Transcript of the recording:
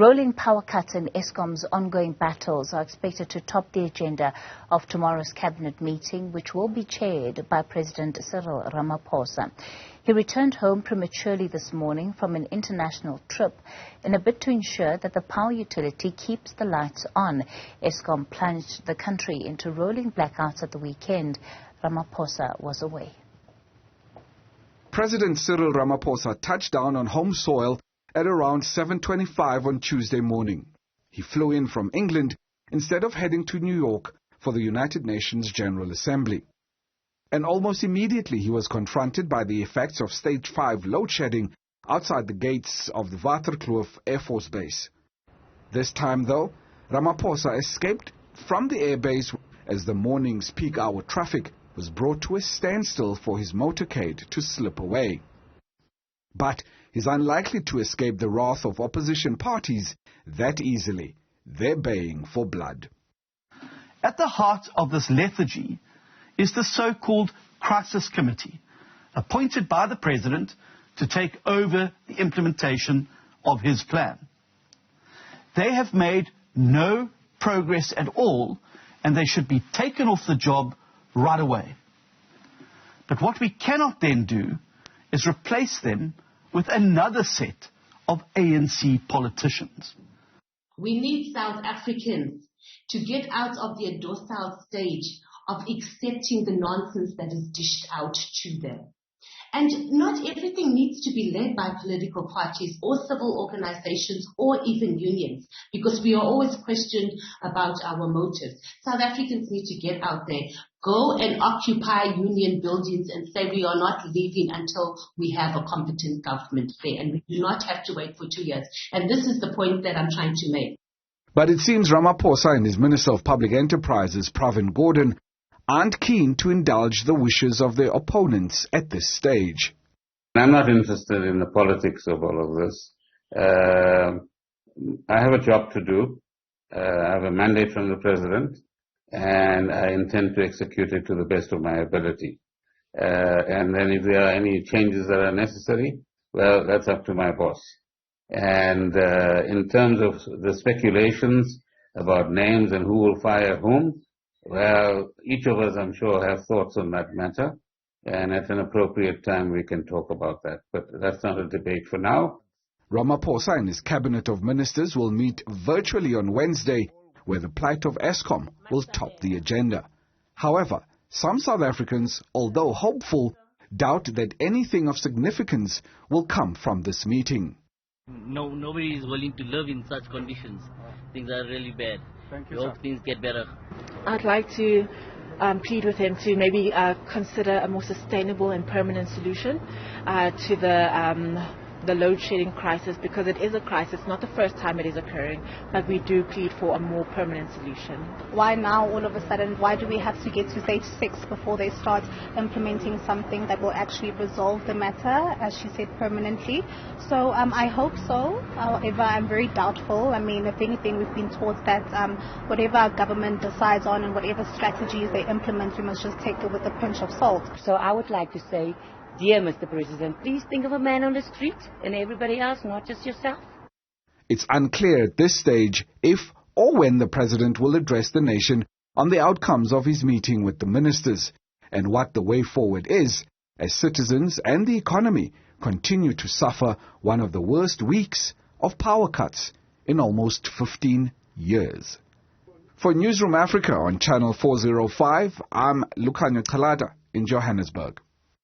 Rolling power cuts and Eskom's ongoing battles are expected to top the agenda of tomorrow's cabinet meeting, which will be chaired by President Cyril Ramaphosa. He returned home prematurely this morning from an international trip in a bid to ensure that the power utility keeps the lights on. Eskom plunged the country into rolling blackouts at the weekend. Ramaphosa was away. President Cyril Ramaphosa touched down on home soil at around 7:25 on Tuesday morning. He flew in from England instead of heading to New York for the United Nations General Assembly. And almost immediately he was confronted by the effects of Stage 5 load shedding outside the gates of the Waterkloof Air Force Base. This time, though, Ramaphosa escaped from the airbase as the morning's peak hour traffic was brought to a standstill for his motorcade to slip away. But he's unlikely to escape the wrath of opposition parties that easily. They're baying for blood. At the heart of this lethargy is the so-called Crisis Committee, appointed by the President to take over the implementation of his plan. They have made no progress at all, and they should be taken off the job right away. But what we cannot then do is replace them with another set of ANC politicians. We need South Africans to get out of their docile stage of accepting the nonsense that is dished out to them. And not everything needs to be led by political parties or civil organizations or even unions, because we are always questioned about our motives. South Africans need to get out there, go and occupy union buildings and say we are not leaving until we have a competent government there, and we do not have to wait for 2 years. And this is the point that I'm trying to make. But it seems Ramaphosa and his Minister of Public Enterprises, Pravin Gordhan, aren't keen to indulge the wishes of their opponents at this stage. I'm not interested in the politics of all of this. I have a job to do. I have a mandate from the President, and I intend to execute it to the best of my ability. And then if there are any changes that are necessary, well, that's up to my boss. And in terms of the speculations about names and who will fire whom, well, each of us, I'm sure, have thoughts on that matter, and at an appropriate time we can talk about that. But that's not a debate for now. Ramaphosa and his cabinet of ministers will meet virtually on Wednesday, where the plight of Eskom will top the agenda. However, some South Africans, although hopeful, doubt that anything of significance will come from this meeting. Nobody is willing to live in such conditions. Things are really bad. We hope things get better. I'd like to plead with him to maybe consider a more sustainable and permanent solution to the load shedding crisis, because it is a crisis, not the first time it is occurring, but we do plead for a more permanent solution. Why now all of a sudden? Why do we have to get to stage 6 before they start implementing something that will actually resolve the matter, as she said, permanently? So I hope so. However, I'm very doubtful. I mean, if anything, we've been taught that whatever our government decides on and whatever strategies they implement, we must just take it with a pinch of salt. So I would like to say, dear Mr. President, please think of a man on the street and everybody else, not just yourself. It's unclear at this stage if or when the President will address the nation on the outcomes of his meeting with the ministers and what the way forward is as citizens and the economy continue to suffer one of the worst weeks of power cuts in almost 15 years. For Newzroom Afrika on Channel 405, I'm Lukhanyo Calata in Johannesburg.